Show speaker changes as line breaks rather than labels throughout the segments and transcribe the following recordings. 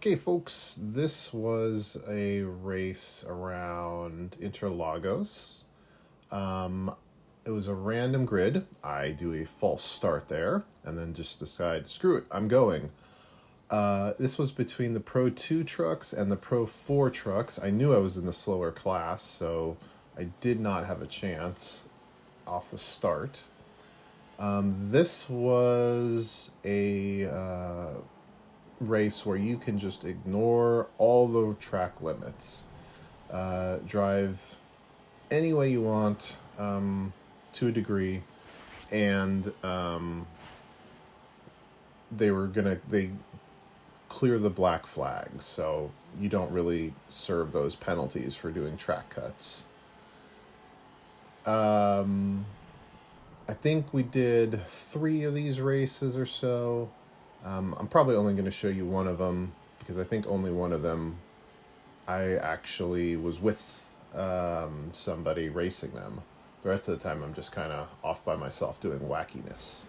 Okay, folks, this was a race around Interlagos. Um, it was a random grid. I do a false start there and then just decide, screw it, I'm going. This was between the Pro 2 trucks and the Pro 4 trucks. I knew I was in the slower class, so I did not have a chance off the start. This was a race where you can just ignore all the track limits, drive any way you want, to a degree, and they clear the black flags, so you don't really serve those penalties for doing track cuts. I think we did 3 of these races or so. I'm probably only going to show you one of them because I think only one of them I actually was with somebody racing them. The rest of the time I'm just kind of off by myself doing wackiness.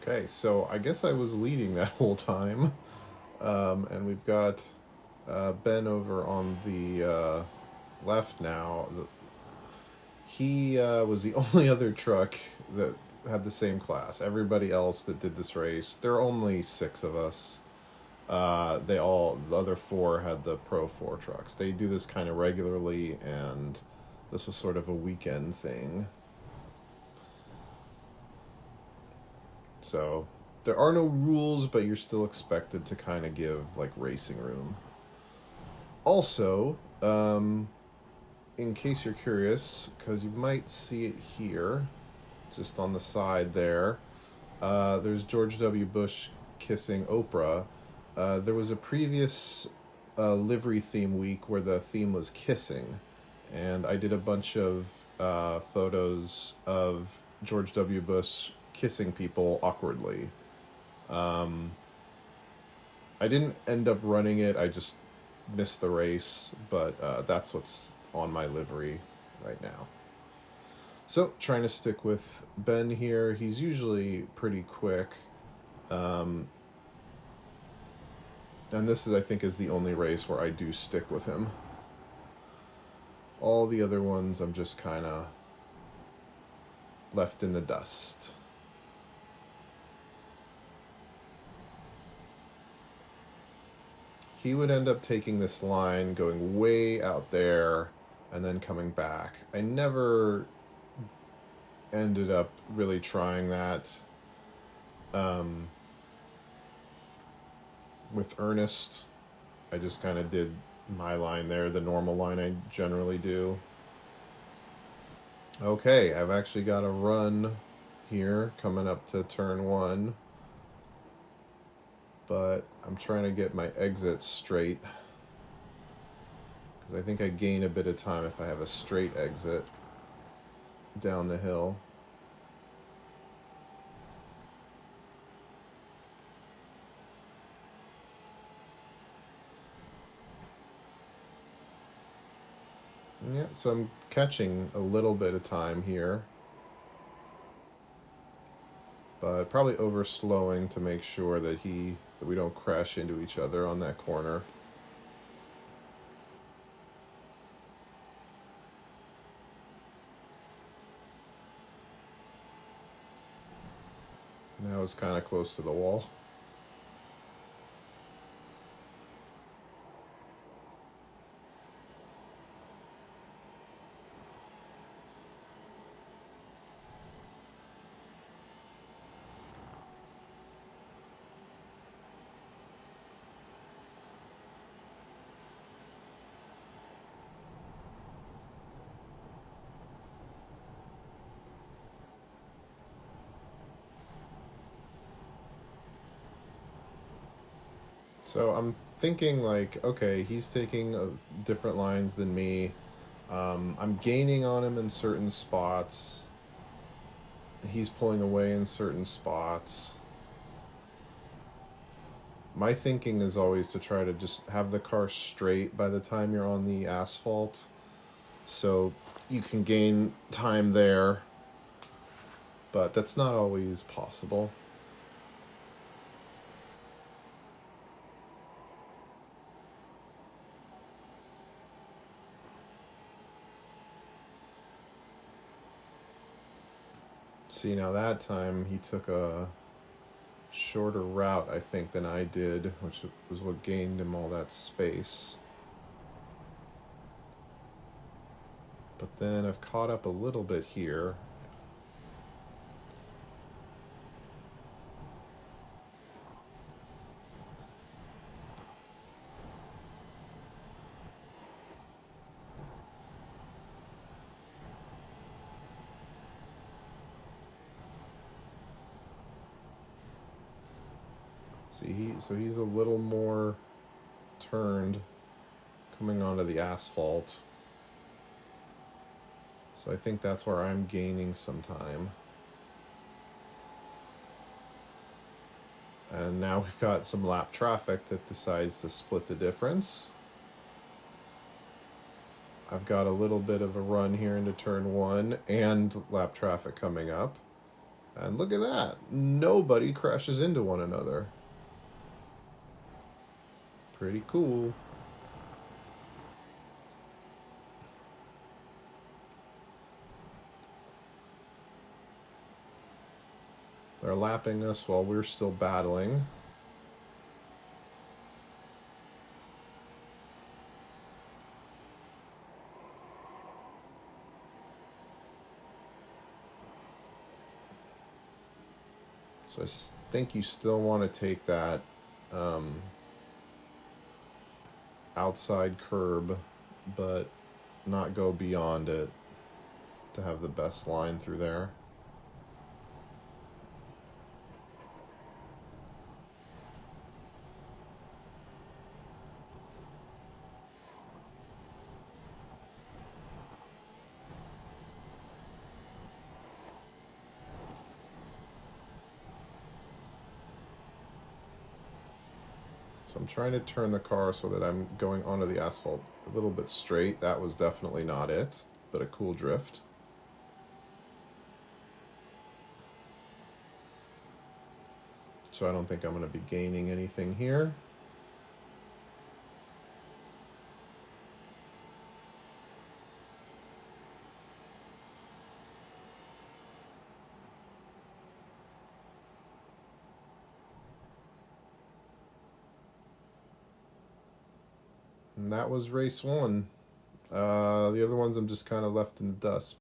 Okay, so I guess I was leading that whole time. And we've got Ben over on the left now. He was the only other truck that had the same class. Everybody else that did this race, there are only 6 of us. The other 4 had the Pro 4 trucks. They do this kind of regularly, and this was sort of a weekend thing. So there are no rules, but you're still expected to kind of give like racing room. Also, in case you're curious, because you might see it here, just on the side there, there's George W. Bush kissing Oprah. There was a previous livery theme week where the theme was kissing, and I did a bunch of photos of George W. Bush kissing people awkwardly. I didn't end up running it, I just missed the race, but that's what's on my livery right now. So, trying to stick with Ben here. He's usually pretty quick. And this is, I think, is the only race where I do stick with him. All the other ones, I'm just kind of left in the dust. He would end up taking this line, going way out there, and then coming back. I never ended up really trying that with Ernest. I just kind of did my line there, the normal line I generally do. Okay, I've actually got a run here coming up to turn 1, but I'm trying to get my exit straight because I think I gain a bit of time if I have a straight exit down the hill. Yeah, so I'm catching a little bit of time here, but probably overslowing to make sure that we don't crash into each other on that corner. Now it's kind of close to the wall. So I'm thinking like, okay, he's taking different lines than me. I'm gaining on him in certain spots. He's pulling away in certain spots. My thinking is always to try to just have the car straight by the time you're on the asphalt, so you can gain time there, but that's not always possible. See, now that time he took a shorter route, I think, than I did, which was what gained him all that space. But then I've caught up a little bit here. See, so he's a little more turned coming onto the asphalt. So I think that's where I'm gaining some time. And now we've got some lap traffic that decides to split the difference. I've got a little bit of a run here into turn one and lap traffic coming up. And look at that. Nobody crashes into one another. Pretty cool. They're lapping us while we're still battling. So I think you still want to take that outside curb, but not go beyond it to have the best line through there. So I'm trying to turn the car so that I'm going onto the asphalt a little bit straight. That was definitely not it, but a cool drift. So I don't think I'm going to be gaining anything here. And that was race one. The other ones I'm just kind of left in the dust.